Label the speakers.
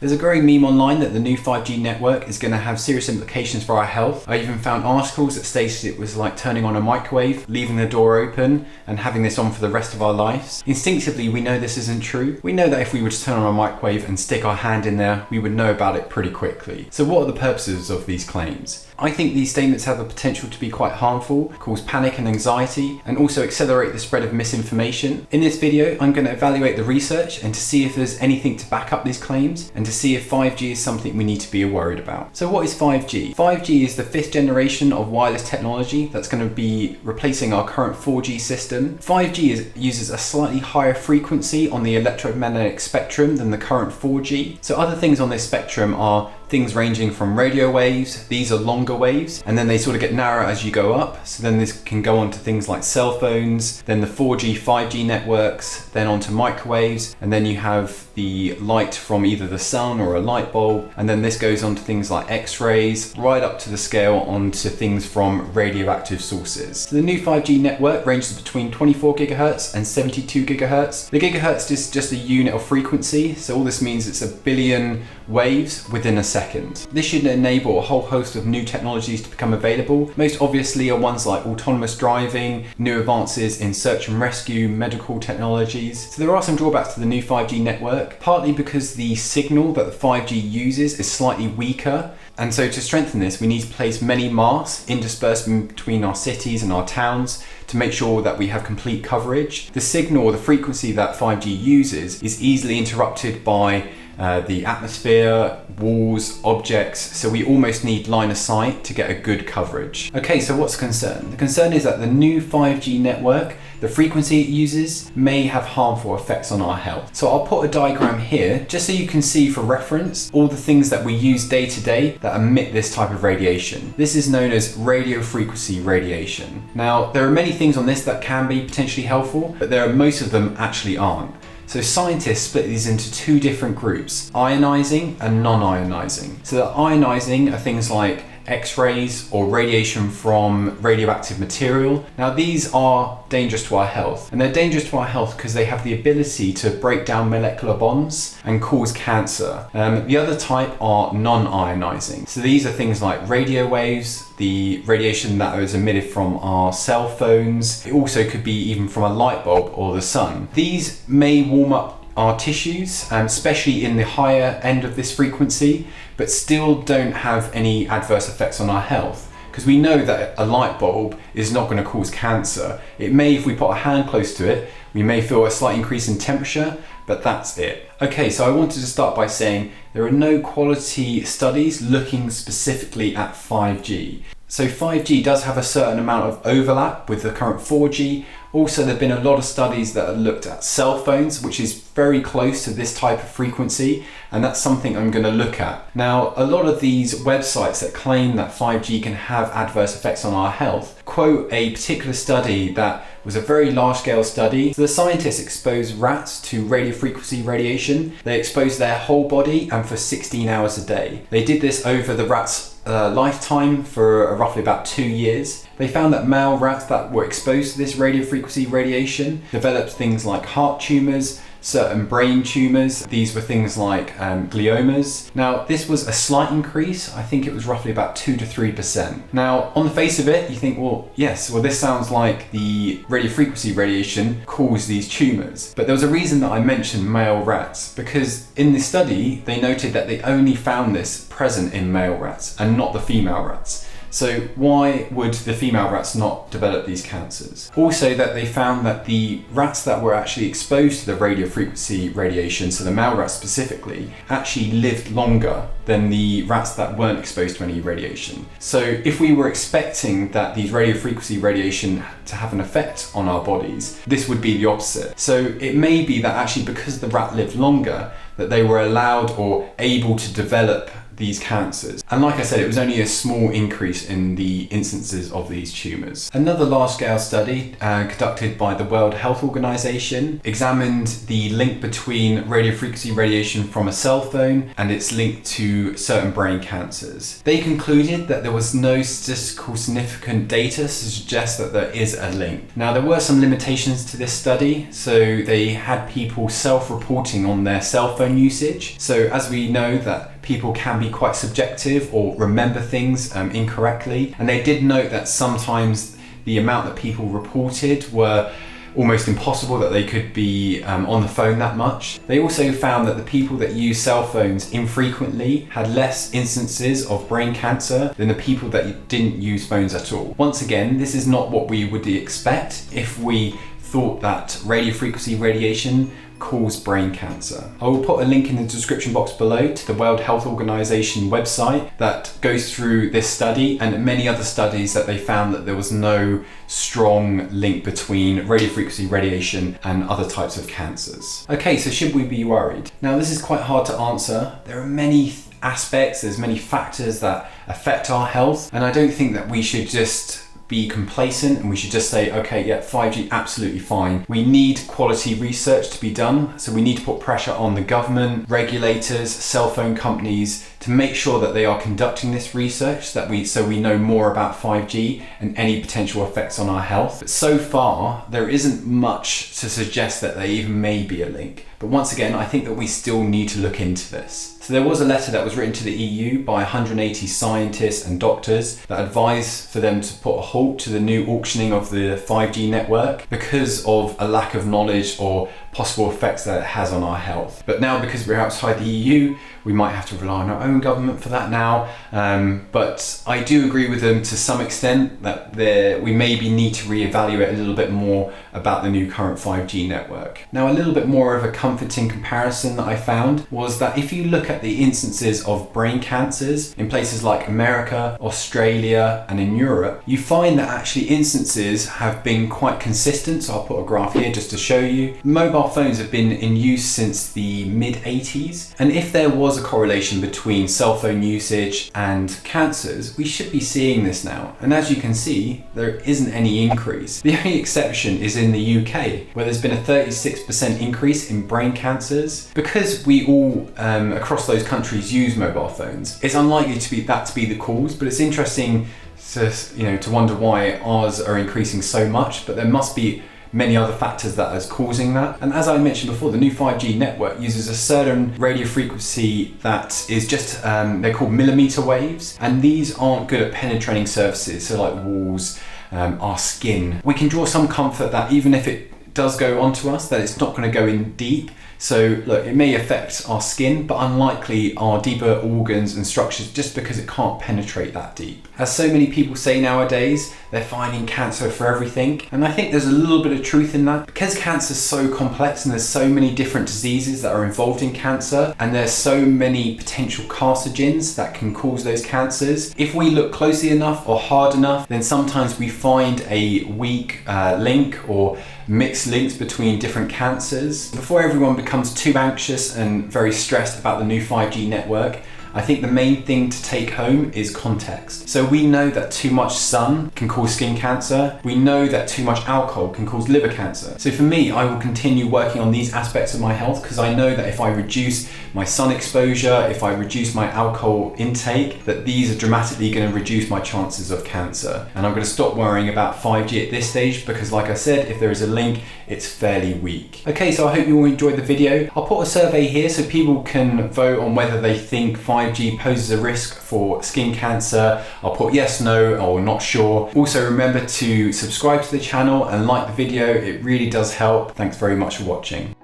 Speaker 1: There's a growing meme online that the new 5G network is going to have serious implications for our health. I even found articles that stated it was like turning on a microwave, leaving the door open, and having this on for the rest of our lives. Instinctively, we know this isn't true. We know that if we were to turn on a microwave and stick our hand in there, we would know about it pretty quickly. So what are the purposes of these claims? I think these statements have the potential to be quite harmful, cause panic and anxiety, and also accelerate the spread of misinformation. In this video, I'm going to evaluate the research and to see if there's anything to back up these claims, and to see if 5G is something we need to be worried about. So what is 5G? 5G is the 5th generation of wireless technology that's going to be replacing our current 4G system. 5G uses a slightly higher frequency on the electromagnetic spectrum than the current 4G. So other things on this spectrum are things ranging from radio waves, these are longer waves, and then they sort of get narrower as you go up. So then this can go on to things like cell phones, then the 4G, 5G networks, then onto microwaves, and then you have the light from either the sun or a light bulb, and then this goes on to things like X-rays, right up to the scale onto things from radioactive sources. So the new 5G network ranges between 24 gigahertz and 72 gigahertz. The gigahertz is just a unit of frequency, so all this means it's a billion waves within a second. This should enable a whole host of new technologies to become available. Most obviously are ones like autonomous driving, new advances in search and rescue, medical technologies. So there are some drawbacks to the new 5G network, partly because the signal that the 5G uses is slightly weaker. And so to strengthen this, we need to place many masts interspersed between our cities and our towns to make sure that we have complete coverage. The signal or the frequency that 5G uses is easily interrupted by the atmosphere, walls, objects, so we almost need line of sight to get a good coverage. Okay, so what's the concern? The concern is that the new 5G network, the frequency it uses, may have harmful effects on our health. So I'll put a diagram here just so you can see for reference all the things that we use day to day that emit this type of radiation. This is known as radio frequency radiation. Now, there are many things on this that can be potentially helpful, but most of them actually aren't. So scientists split these into two different groups, ionizing and non-ionizing. So the ionizing are things like X-rays or radiation from radioactive material. Now these are dangerous to our health, and they're dangerous to our health because they have the ability to break down molecular bonds and cause cancer. The other type are non-ionizing. So these are things like radio waves, the radiation that is emitted from our cell phones. It also could be even from a light bulb or the sun. These may warm up our tissues, especially in the higher end of this frequency, but still don't have any adverse effects on our health. Because we know that a light bulb is not going to cause cancer. It may, if we put our hand close to it, we may feel a slight increase in temperature, but that's it. Okay, so I wanted to start by saying there are no quality studies looking specifically at 5G. So 5G does have a certain amount of overlap with the current 4G. Also, there have been a lot of studies that have looked at cell phones, which is very close to this type of frequency, and that's something I'm going to look at. Now, a lot of these websites that claim that 5G can have adverse effects on our health quote a particular study that was a very large-scale study. So the scientists exposed rats to radio frequency radiation. They exposed their whole body and for 16 hours a day. They did this over the rats' lifetime for roughly about 2 years. They found that male rats that were exposed to this radio frequency radiation developed things like heart tumors, certain brain tumors. These were things like gliomas. Now, this was a slight increase. I think it was roughly about 2 to 3%. Now, on the face of it, you think, well, yes, well, this sounds like the radio frequency radiation caused these tumors. But there was a reason that I mentioned male rats, because in the study, they noted that they only found this present in male rats and not the female rats. So why would the female rats not develop these cancers? Also, that they found that the rats that were actually exposed to the radio frequency radiation, so the male rats specifically, actually lived longer than the rats that weren't exposed to any radiation. So if we were expecting that these radio frequency radiation to have an effect on our bodies, this would be the opposite. So it may be that actually because the rat lived longer, that they were allowed or able to develop these cancers. And like I said, it was only a small increase in the instances of these tumours. Another large-scale study conducted by the World Health Organization examined the link between radiofrequency radiation from a cell phone and its link to certain brain cancers. They concluded that there was no statistical significant data to suggest that there is a link. Now, there were some limitations to this study, so they had people self-reporting on their cell phone usage. So as we know that people can be quite subjective or remember things incorrectly, and they did note that sometimes the amount that people reported were almost impossible, that they could be on the phone that much. They also found that the people that use cell phones infrequently had less instances of brain cancer than the people that didn't use phones at all. Once again, this is not what we would expect if we thought that radiofrequency radiation caused brain cancer. I will put a link in the description box below to the World Health Organization website that goes through this study and many other studies that they found that there was no strong link between radiofrequency radiation and other types of cancers. Okay, so should we be worried? Now, this is quite hard to answer. There are many aspects, there's many factors that affect our health, and I don't think that we should just be complacent and we should just say, okay, yeah, 5G absolutely fine. We need quality research to be done, so we need to put pressure on the government, regulators, cell phone companies to make sure that they are conducting this research so we know more about 5G and any potential effects on our health. But so far, there isn't much to suggest that there even may be a link. But once again, I think that we still need to look into this. So there was a letter that was written to the EU by 180 scientists and doctors that advised for them to put a halt to the new auctioning of the 5G network because of a lack of knowledge or possible effects that it has on our health. But now, because we're outside the EU, we might have to rely on our own government for that now. But I do agree with them to some extent that we maybe need to reevaluate a little bit more about the new current 5G network. Now, a little bit more of a comforting comparison that I found was that if you look at the instances of brain cancers in places like America, Australia, and in Europe, you find that actually instances have been quite consistent. So I'll put a graph here just to show you. Mobile phones have been in use since the mid-80s, and if there was a correlation between cell phone usage and cancers, we should be seeing this now. And as you can see, there isn't any increase. The only exception is in the UK, where there's been a 36% increase in brain cancers. Because we all across those countries use mobile phones, it's unlikely to be the cause, but it's interesting to wonder why ours are increasing so much, but there must be many other factors that is causing that. And as I mentioned before, the new 5G network uses a certain radio frequency that is just, they're called millimeter waves, and these aren't good at penetrating surfaces, so like walls, our skin. We can draw some comfort that even if it does go onto us, that it's not going to go in deep. So look, it may affect our skin, but unlikely our deeper organs and structures, just because it can't penetrate that deep. As so many people say nowadays, they're finding cancer for everything. And I think there's a little bit of truth in that. Because cancer is so complex and there's so many different diseases that are involved in cancer, and there's so many potential carcinogens that can cause those cancers, if we look closely enough or hard enough, then sometimes we find a weak link or mixed links between different cancers. Before everyone becomes too anxious and very stressed about the new 5G network, I think the main thing to take home is context. So we know that too much sun can cause skin cancer. We know that too much alcohol can cause liver cancer. So for me, I will continue working on these aspects of my health, because I know that if I reduce my sun exposure, if I reduce my alcohol intake, that these are dramatically going to reduce my chances of cancer. And I'm going to stop worrying about 5G at this stage, because like I said, if there is a link, it's fairly weak. Okay, so I hope you all enjoyed the video. I'll put a survey here so people can vote on whether they think 5G poses a risk for skin cancer. I'll put yes, no, or not sure. Also remember to subscribe to the channel and like the video. It really does help. Thanks very much for watching.